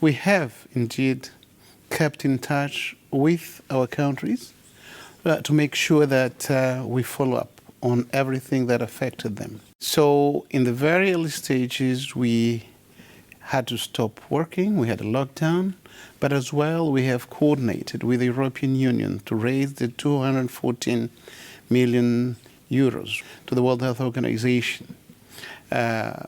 We have indeed kept in touch with our countries to make sure that we follow up on everything that affected them. So in the very early stages, we had to stop working, we had a lockdown, but as well we have coordinated with the European Union to raise the 214 million euros to the World Health Organization.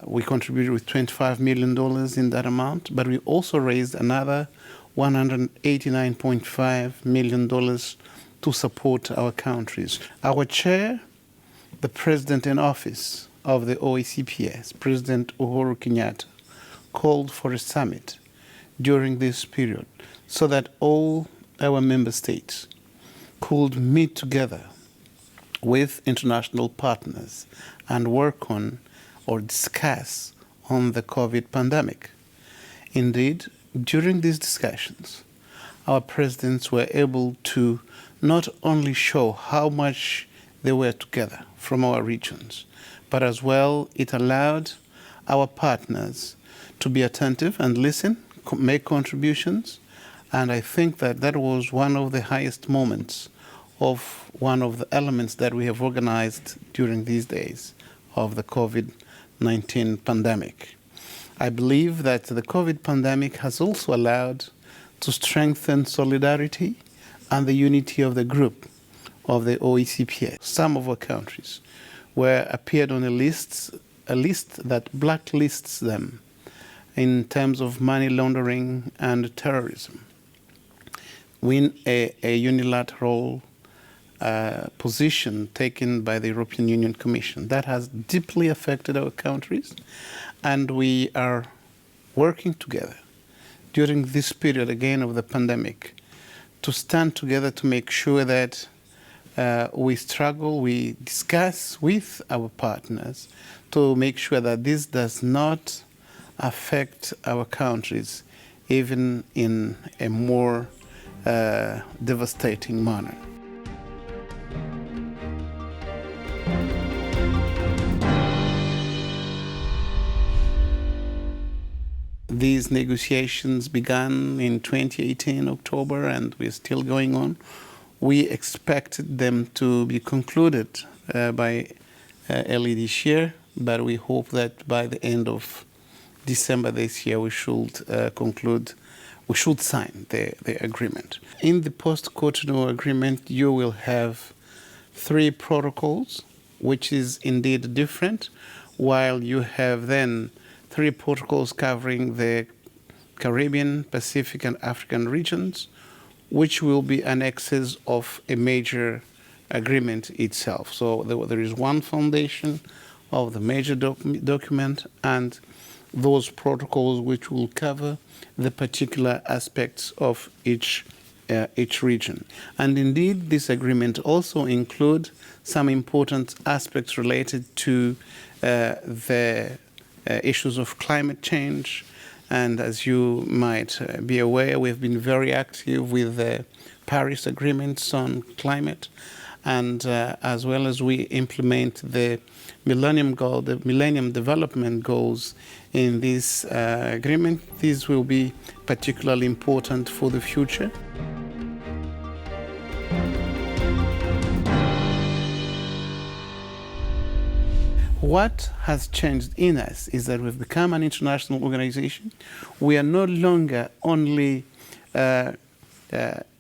We contributed with $25 million in that amount, but we also raised another $189.5 million to support our countries. Our chair, the president in office of the OACPS, President Uhuru Kenyatta, called for a summit during this period so that all our member states could meet together with international partners and work on or discuss on the COVID pandemic. Indeed, during these discussions, our presidents were able to not only show how much they were together from our regions, but as well it allowed our partners to be attentive and listen, make contributions, and I think that that was one of the highest moments of one of the elements that we have organized during these days of the COVID-19 pandemic. I believe that the COVID pandemic has also allowed to strengthen solidarity and the unity of the group of the OACPS. Some of our countries were appeared on a list that blacklists them in terms of money laundering and terrorism. When a unilateral position taken by the European Union Commission. That has deeply affected our countries, and we are working together during this period again of the pandemic to stand together to make sure that we discuss with our partners to make sure that this does not affect our countries even in a more devastating manner. These negotiations began in 2018, October, and we're still going on. We expected them to be concluded by early this year, but we hope that by the end of December this year we should sign the agreement. In the Post-Cotonou Agreement, you will have 3 protocols, which is indeed different, while you have then 3 protocols covering the Caribbean, Pacific, and African regions, which will be annexes of a major agreement itself. So there is one foundation of the major document and those protocols which will cover the particular aspects of each region. And indeed, this agreement also includes some important aspects related to the issues of climate change. And as you might be aware, we've been very active with the Paris agreements on climate, and as well as we implement the Millennium Development Goals in this agreement. These will be particularly important for the future. What has changed in us is that we've become an international organization. We are no longer only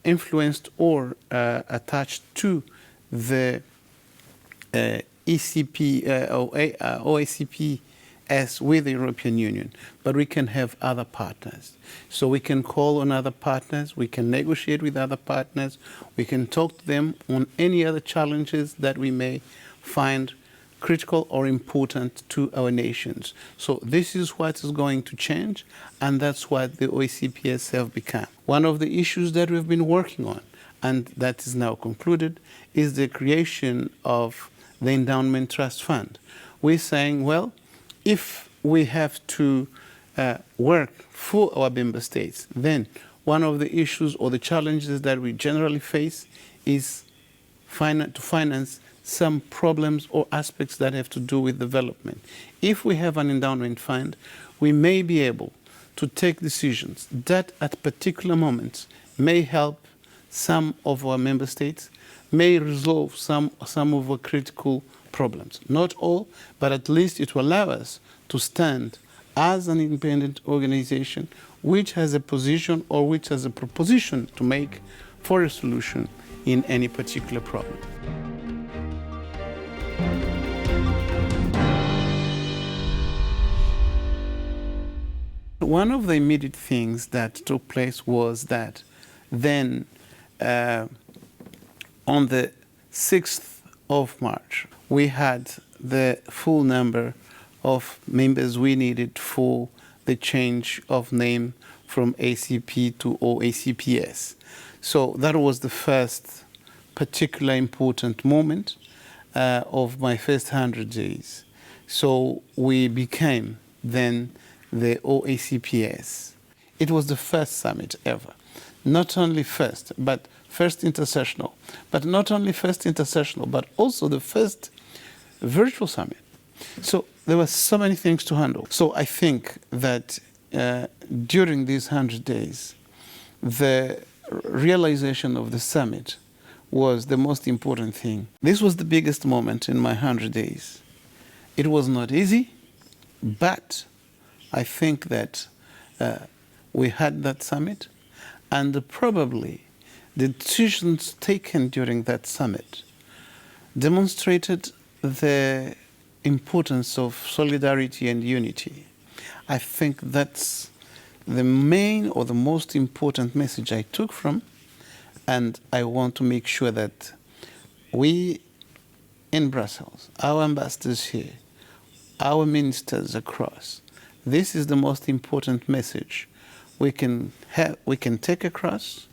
influenced or attached to the OACPS with the European Union, but we can have other partners. So we can call on other partners, we can negotiate with other partners, we can talk to them on any other challenges that we may find critical or important to our nations. So this is what is going to change, and that's what the OACPS have become. One of the issues that we've been working on, and that is now concluded, is the creation of the Endowment Trust Fund. We're saying, well, if we have to work for our member states, then one of the issues or the challenges that we generally face is to finance some problems or aspects that have to do with development. If we have an endowment fund, we may be able to take decisions that at particular moments may help some of our member states, may resolve some of our critical problems. Not all, but at least it will allow us to stand as an independent organization which has a position or which has a proposition to make for a solution in any particular problem. One of the immediate things that took place was that then on the 6th of March, we had the full number of members we needed for the change of name from ACP to OACPS. So that was the first particular important moment of my first 100 days. So we became then the OACPS. It was the first summit ever. Not only first, but first intersessional. But not only first intersessional, but also the first virtual summit. So there were so many things to handle. So I think that during these 100 days, the realization of the summit was the most important thing. This was the biggest moment in my 100 days. It was not easy, but I think that we had that summit, and probably the decisions taken during that summit demonstrated the importance of solidarity and unity. I think that's the main or the most important message I took from, and I want to make sure that we in Brussels, our ambassadors here, our ministers across, this is the most important message we can take across.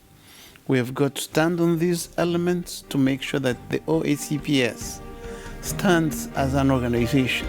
We have got to stand on these elements to make sure that the OACPS stands as an organization.